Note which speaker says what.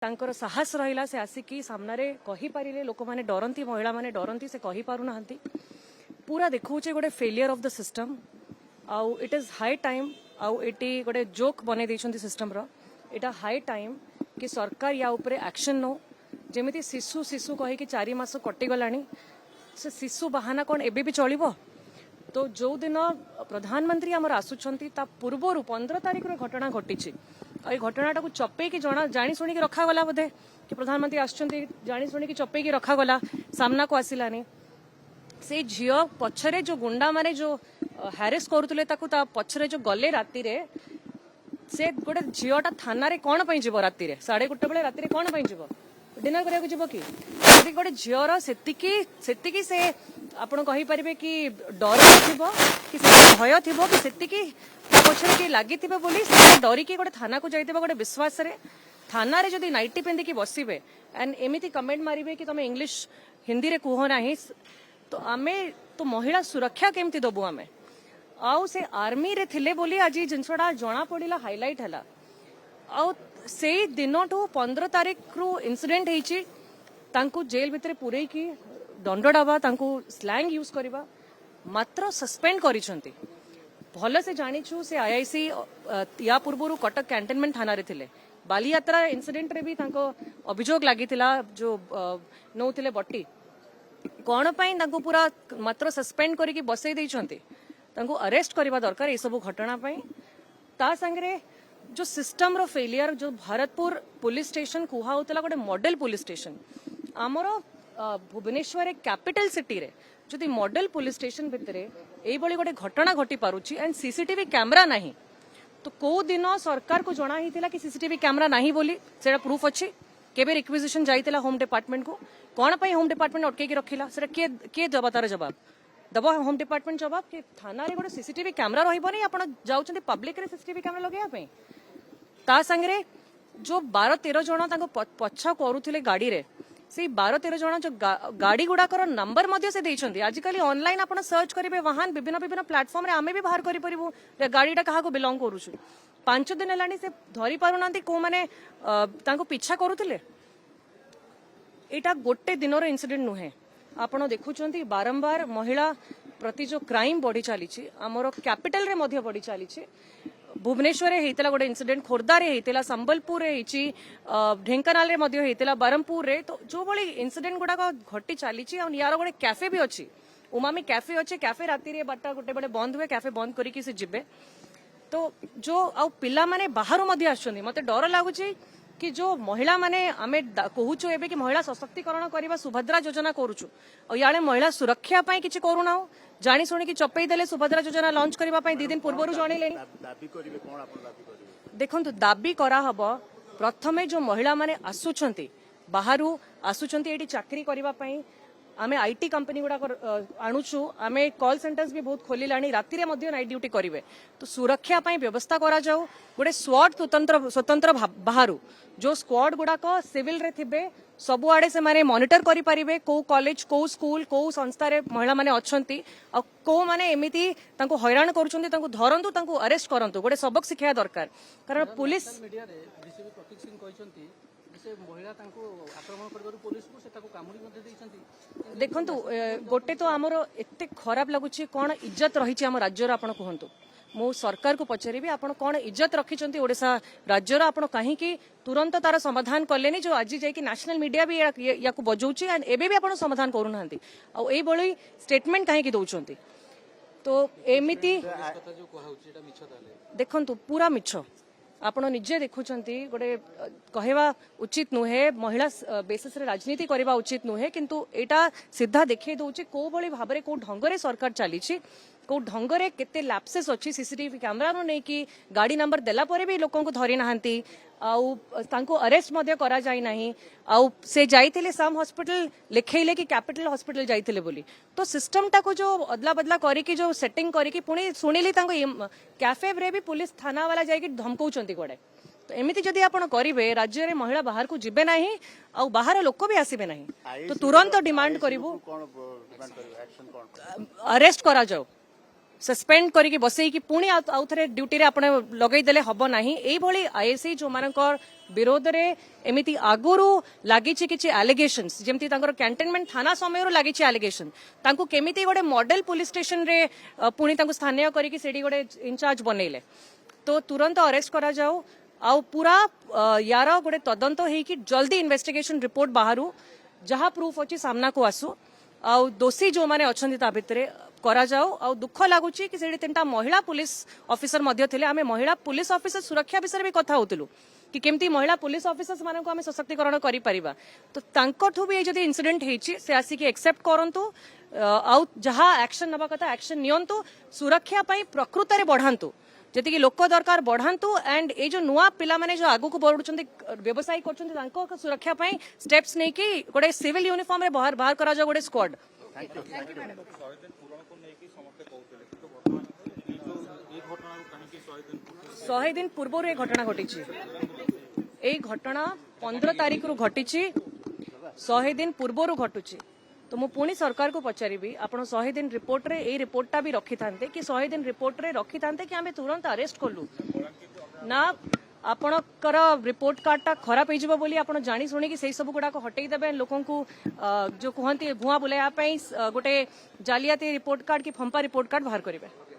Speaker 1: तांकर साहस रहिला से आसिकी सामने कही पारिले लोक माने डरंती महिला माने डरंती से कही पारु नाहंती पूरा देखौचे गोटे फेलियर ऑफ द सिस्टम आउ इट इज हाई टाइम आउ एटी गोटे जोक बने देछंती सिस्टम रो एटा हाई टाइम कि सरकार या ऊपर एक्शन नो जेमिति शिशु शिशु कहि कि 4 मास कटि गलानी से शिशु बहाना कोन एबे भी चलिबो तो जो दिन प्रधानमंत्री आमर आसुचंती ता पूर्वरु 15 तारिख रो घटना घटिछि और घटनाटा को चपे की जानी शुणी की रखा गला बोधे कि प्रधानमंत्री आसुचंती जानी शुणी की चपे की रखा गला सामना को आसिलानी से झियो पछरे जो गुंडा माने जो हैरेस करुतले ताकू ता पछरे जो गले राती रे से गोटे झियोटा थाना रे कोन पई जीवो राती रे 1:30 बेले राती रे कोन पई जीवो डिनर करिया जीवो कि यदि गोटे झियोर सेतिकी से आपण कहि परिबे कि डर थिबो कि भय थिबो कि सेतिकी पछरे कि लागि थिबे बोली से डरी कि गोटे थाना को जाइतिबो गोटे विश्वास रे थाना रे जदी नाइटी पेंदी कि बसिबे एंड एमिति कमेंट मारिबे कि तमे इंग्लिश हिंदी रे कुहो नाही तो आमे तो महिला सुरक्षा केमती दबु आमे आउ से आर्मी रे थिले बोली आज जिनसडा जना पड़िला हाइलाइट हला आउ से दिनटू 15 तारिख रु इंसिडेंट हेची तांकू जेल भितरे पुरई की दंड डाबा तांकू स्लैंग यूज करबा मात्र सस्पेंड करिसंती भल से जानिछु से आईआईसी या पूर्वरु कटक कैंटोनमेंट थाना रे थिले बालियात्रा इंसिडेंट रे भी तांको अभियोग लागितिला जो नौथिले बट्टी कोन पई तांको पूरा मात्र सस्पेंड करिकि बसई दैछंती तांको अरेस्ट करबा दरकार ए सब घटना पई ता संगरे जो सिस्टम रो फेलियर जो भारतपुर पुलिस स्टेशन कुहा होतला गोटे मॉडल पुलिस स्टेशन आमर भुवनेश्वर एक कैपिटल सिटी रे जदि मॉडल पुलिस स्टेशन भितरे एई बळी गोटे घटना घटी पारुची एंड सीसीटीवी कैमरा नाही तो को दिन सरकार को जना हितिला कि सीसीटीवी कैमरा नाही बोली सेटा प्रूफ अछि केबे रिक्विजिशन जाइतिला होम डिपार्टमेंट को कोन पई होम डिपार्टमेंट अटके की रखिला सेटा के जवाब जवाब दबो होम डिपार्टमेंट जवाब कि थाना रे गोटे सीसीटीवी कैमरा रहिबो नै आपण जाउछन्ती पब्लिक रे सीसीटीवी कैमरा लगेया पई ता संगरे जो 12-13 जण ताको पछा करूथिले गाड़ी रे से 12-13 जण जो गाड़ी गुडाकर नंबर मध्य से देइछन्ती आजिकली ऑनलाइन आपण सर्च करिवे वाहन विभिन्न प्लेटफॉर्म रे आमे भी बाहर करि परिबो रे गाड़ीटा कहा को बिलोंग करूछु 5 दिन लानी से धरी पारुनांती को माने ताको पीछा करूथिले एटा गोटे दिनर इंसिडेंट नुहे आपण देखुचंती बारंबार महिला प्रति जो क्राइम बढ़ी चली आमर कैपिटल रे मध्य बढ़ी चली भुवनेश्वर हेतला गोटे इंसिडेंट खोर्धा रे हेतला संबलपुर रे हिची ढेंकानाल रे मध्य हेतला बरहमपुर रे तो जो बड़ी इंसिडेंट गुडा घटी चली यार गोटे कैफे भी अच्छी उमामी कैफे अच्छे कैफे राति रे बाटा गोटे बड़े बंद हुए कैफे बंद करिकी से जिबे तो जो आ पिला माने बाहर मध्य आछुनी मते डर लागुची कि जो महिला माने आमे कहूछु एबे कि महिला सशक्तिकरण करबा सुभद्रा योजना करूछु और याळे महिला सुरक्षा पई किछि करूना जानी सुनी कि चपई देले सुभद्रा योजना लॉन्च करबा पई 2 दिन पूर्वरु जणैलेनी दाबी करिवे कोन आपण दाबी करिवे देखंतु दाबी करा हबो प्रथमे जो महिला माने आसुछंती बाहरु आसुछंती एटी चाकरी करबा पई आमे आईटी कंपनी गुडा आणुछु आमे कॉल सेंटर्स भी बहुत खोलिलानी राति रे मध्य नाइट ड्यूटी करिवे तो सुरक्षा पई व्यवस्था करा जाऊ गोटे स्वाट स्वतंत्र बाहरु जो स्क्वाड गुडा को सिविल रे थिबे सब आड़े से माने मॉनिटर करि परिबे को कॉलेज को स्कूल को संस्था रे महिला माने अछंती आ को माने एमिति तांको हैरान करूछंती तांको धरंतु तांको अरेस्ट करंतु गोटे सबक शिक्षा दरकार कारण पुलिस मीडिया रे डीसीपी प्रतीक सिंह कहचंती से महिला तांको आक्रमण करबारु पुलिस को से ताको कामुडी मध्ये दैछंती देखंतु गोटे तो हमर एते खराब लागुची कोन इज्जत रहिची हम राज्य रा आपण कहंतु मो सरकार को पचारिबे आपण कोन इज्जत रखिचंती ओडिसा राज्य रा आपण काहे कि तुरंत तार समाधान करलेनी जो आज जाय कि नेशनल मीडिया भी या को बजौची एंड एबे भी आपण समाधान करू नांती आ एई बळी स्टेटमेंट काहे कि दउचंती तो एमिति कथा जो कहउची एटा मिछ ताले देखंतु पूरा मिछ आपण निजे देखुचंती गोटे कहवा उचित नुहे महिला बेसिस रे राजनीति करबा उचित नुहे किंतु एटा सीधा देखै दउची को बळी भाबरे को ढंगरे सरकार चलीची को ढंगरे केते लैप्सेस अछि सीसीटीवी कैमरा नो नै कि गाड़ी नंबर देला परे भी लोकन को धरि नाहंती आउ तांको अरेस्ट मध्ये करा जाई नाही आउ से जाइथिले सम हॉस्पिटल लिखैले कि कैपिटल हॉस्पिटल जाइथिले बोली तो सिस्टम टा को जो अदला बदला करी कि जो सेटिंग करी कि पुणी सुनिली तांको कैफे रे भी पुलिस थाना वाला जाई कि धमकौचंती गोडे तो एमिति जदि आपण करिवे राज्य रे महिला बाहर को जिबे नाही आउ बाहर लोक भी आसीबे नाही तो तुरंत डिमांड करिवो अरेस्ट करा जाओ सस्पेंड करके बसई पुणी आउ थे ड्यूटी रे आपण लगेदेले हम ना यही आईएसआई जो मानकर विरोध रे एमिति आगुरु लगी किसी एलिगेशंस जमती कैंटनमेंट थाना समय लगी एलिगेशन तांको केमिति गोटे मॉडल पुलिस स्टेशन रे पुणी स्थानीय करके सेठी गोटे इंचार्ज बनइले तो तुरंत अरेस्ट करा जाऊ आउ पूरा यार गोटे तदंत होइकी जल्दी इन्वेस्टिगेशन रिपोर्ट बाहरु जहाँ प्रूफ अच्छी सामना को आसू आउ दोषी जो माने अछंती ता भितरे करा जाओ आउ दुख लागुची कि सेठी तीनटा महिला पुलिस ऑफिसर मध्य थिले आमे महिला पुलिस ऑफिसर सुरक्षा विषय भी कथा होतलु कि केमती महिला पुलिस ऑफिसर्स मानक आमे सशक्तिकरण करि परिबा तो तांकठु भी जदी इंसिडेंट हेची से आसी कि एक्सेप्ट करंतु आउ जहाँ एक्शन नबा कथा एक्शन नियंतु सुरक्षा पई प्रकृत रे बढ़ांतु जति कि लोक दरकार बढ़ांतु एंड ए जो नुआ पिला माने जो आगु को बढ़ुचंती व्यवसाय करचंती तांको सुरक्षा पई स्टेप्स नै कि गोटे सिविल यूनिफॉर्म रे बाहर करा जाओ गोटे स्क्वाड शहे दिन पूर्व ये घटना घटी यही घटना 15 तारीख रु घटी 100 दिन पूर्व घटुची तो मु पुणी सरकार को पचारि आपण 100 दिन रिपोर्ट रे ए रिपोर्टटा भी रखी था कि 100 दिन रिपोर्ट रे रखी था कि आमे तुरंत अरेस्ट कलु ना आपणकर रिपोर्ट कार्डटा खराब हो बोली आपण जानी शुणी कि सही सब गुड़ाक हटई देबे लोकों को जो कहती भुआ बुलाया गोटे जालियाती रिपोर्ट कार्ड कि फंपा रिपोर्ट कार्ड बाहर करेंगे।